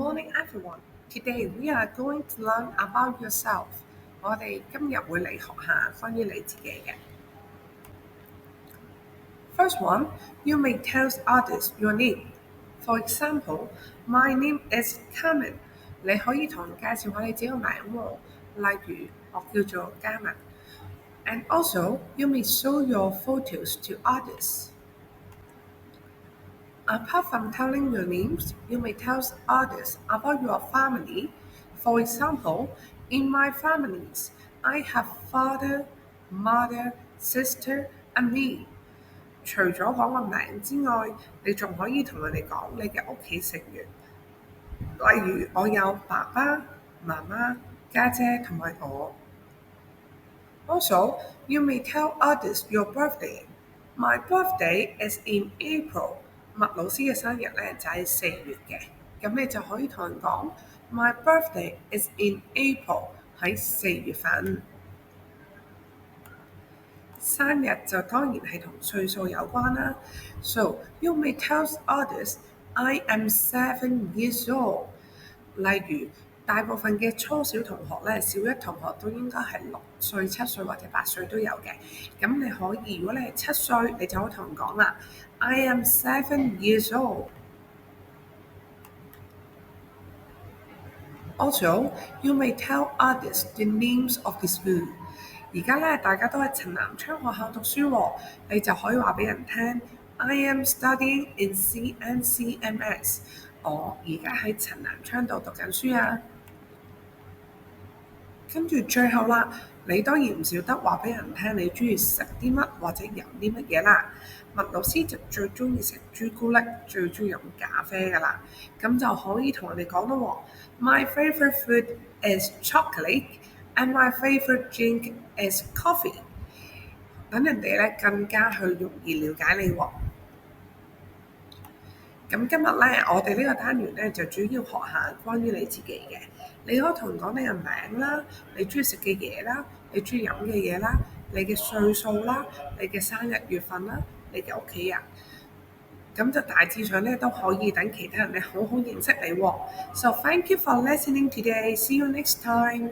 morning, everyone. Today we are going to learn about yourself. 我哋今日會嚟學下關於你自己嘅。First one, you may tell others your name. For example, my name is Carmen. 你可以同人介紹下你自己個名喎，例如我叫做嘉文。And also, you may show your photos to others. Apart from telling your names, you may tell others about your family. For example, in my families, I have father, mother, sister, and me. 除咗講個名之外，你仲可以同人哋講你嘅屋企成員，例如我有爸爸、媽媽、家姐同埋我。Also, you may tell others your birthday. My birthday is in April. 麥老師嘅生日咧就係4月嘅，咁你就可以同人講 My birthday is in April 喺4月份。生日就當然係同歲數有關啦。So you may tell others I am 7 years old。例如大部分嘅初小同學咧，小一同學都應該係6歲、7歲或者8歲都有嘅。咁你可以，如果你係7歲，你就可以同人講啦 I am 7 years old。Also, you may tell others the names of the school。而家咧，大家都喺陳南昌學校讀書喎，你就可以話俾人聽 I am studying in CNCMS。我而家喺陳南昌度讀緊書啊。跟住最後啦，你當然唔少得話俾人聽你中意食啲乜或者飲啲乜嘢啦。麥老師就最中意食朱古力，最中意飲咖啡噶啦。咁就可以同人哋講咯喎 My favorite food is chocolate and my favorite drink is coffee。等人哋咧更加去容易了解你喎。咁今日咧，我哋呢個單元咧就主要學下關於你自己嘅。你可以同人講你嘅名啦，你中意食嘅嘢啦，你中意飲嘅嘢啦，你嘅歲數啦，你嘅生日月份啦，你嘅屋企人。咁就大致上咧都可以等其他人咧好好認識你喎。So thank you for listening today. See you next time.